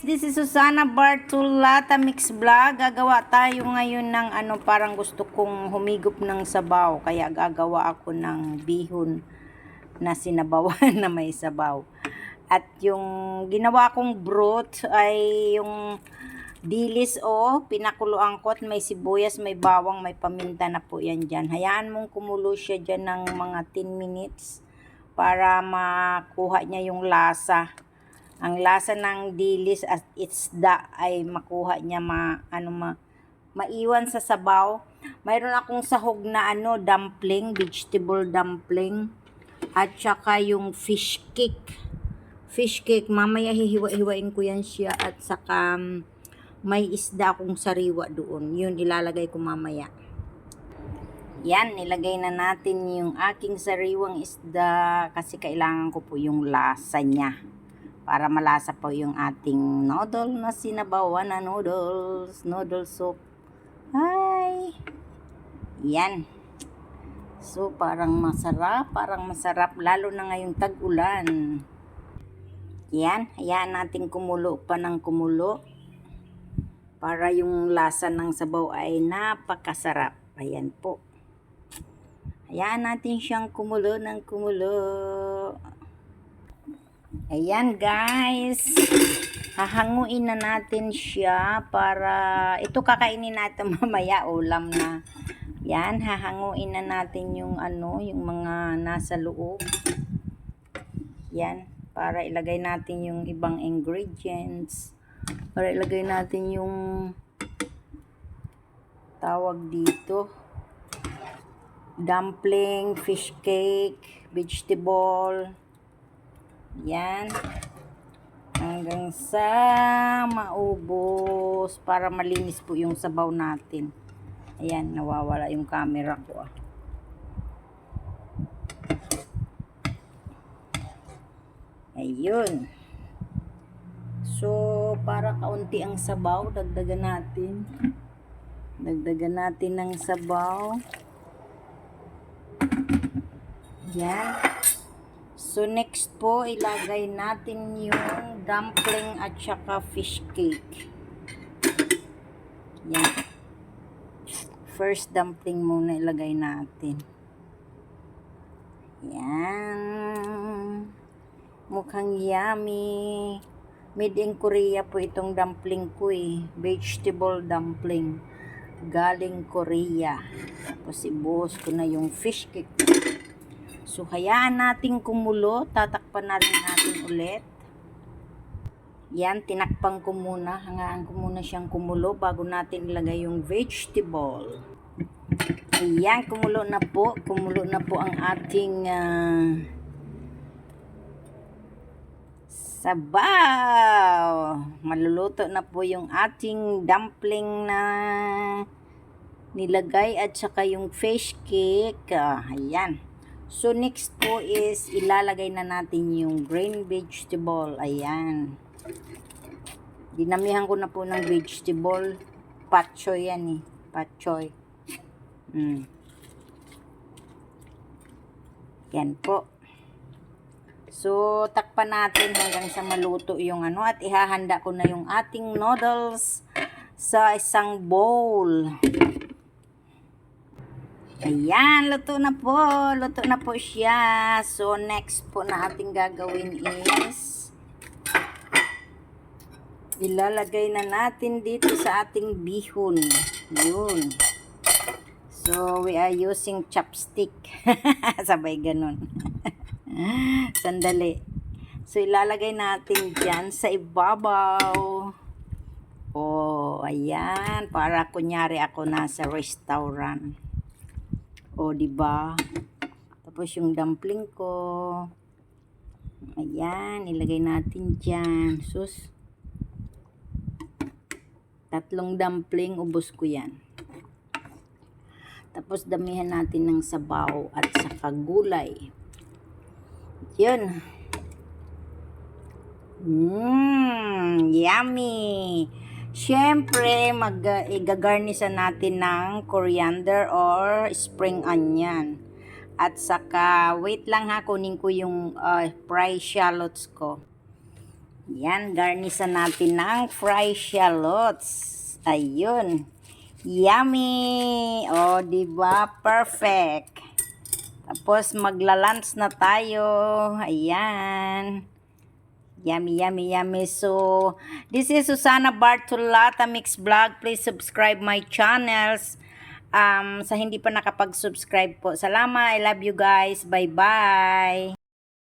this is Susana Bartolata Mix Vlog. Gagawa tayo ngayon ng parang gusto kong humigop ng sabaw. Kaya gagawa ako ng bihon na sinabawan na may sabaw. At yung ginawa kong broth ay yung dilis pinakuluan ko at may sibuyas, may bawang, may paminta na po yan dyan. Hayaan mong kumulo siya dyan ng mga 10 minutes para makuha niya yung lasa. Ang lasa ng dilis at isda ay makuha niya maiwan sa sabaw. Mayroon akong sahog na dumpling, vegetable dumpling at saka yung fish cake. Fish cake, mamaya hihiwa-hiwain ko yan siya at saka may isda akong sariwa doon. Yun ilalagay ko mamaya. Yan, nilagay na natin yung aking sariwang isda kasi kailangan ko po yung lasa niya. Para malasa po yung ating noodle na sinabawan na noodle soup. Ay! Yan. So, parang masarap, lalo na ngayong tag-ulan. Yan, hayaan natin kumulo pa ng kumulo. Para yung lasa ng sabaw ay napakasarap. Ayan po. Hayaan natin siyang kumulo ng kumulo. Ayan guys, hahanguin na natin siya para ito kakainin natin mamaya, ulam na. Yan, hahanguin na natin yung yung mga nasa loob. Yan, para ilagay natin yung ibang ingredients. Para ilagay natin yung tawag dito. Dumpling, fish cake, vegetable. Yan. Hanggang sa maubos para malinis po yung sabaw natin. Ayan, nawawala yung camera ko. Ayun. So, para kaunti ang sabaw, dagdagan natin. Dagdagan natin ng sabaw. Yan. So, next po, ilagay natin yung dumpling at saka fish cake. Yan. First dumpling muna ilagay natin. Yan. Mukhang yummy. Made in Korea po itong dumpling ko Vegetable dumpling. Galing Korea. Tapos ibuhos ko na yung fish cake. So, hayaan natin kumulo. Tatakpan na rin natin ulit. Yan, tinakpan ko muna. Hangaan ko muna siyang kumulo bago natin ilagay yung vegetable. Ayan, kumulo na po. Kumulo na po ang ating sabaw. Maluluto na po yung ating dumpling na nilagay at saka yung fish cake. Ayan. So, next po is ilalagay na natin yung green vegetable. Ayan. Dinamihan ko na po ng vegetable. Patchoy yan Patchoy. Yan po. So, takpan natin hanggang sa maluto yung at ihahanda ko na yung ating noodles sa isang bowl. Ayan, luto na po. Luto na po siya. So, next po na ating gagawin is ilalagay na natin dito sa ating bihon. Yun. So, we are using chopstick. Sabay ganun. Sandali. So, ilalagay natin dyan sa ibabaw. Ayan. Para kunyari ako nasa restaurant. Diba? Tapos yung dumpling ko. Ayan, ilagay natin dyan. Sus. 3 dumpling, ubos ko yan. Tapos damihan natin ng sabaw at saka gulay. Yun. Yummy! Siyempre, igagarnisan natin ng coriander or spring onion. At saka, wait lang kunin ko yung fried shallots ko. Yan, garnisan natin ng fried shallots. Ayun. Yummy! O, diba? Perfect. Tapos, magla-lunch na tayo. Ayan. Yummy, yummy, yummy. So, this is Susana Bartolata Mix Vlog. Please subscribe my channels. Sa hindi pa nakapag-subscribe po. Salamat. I love you guys. Bye-bye.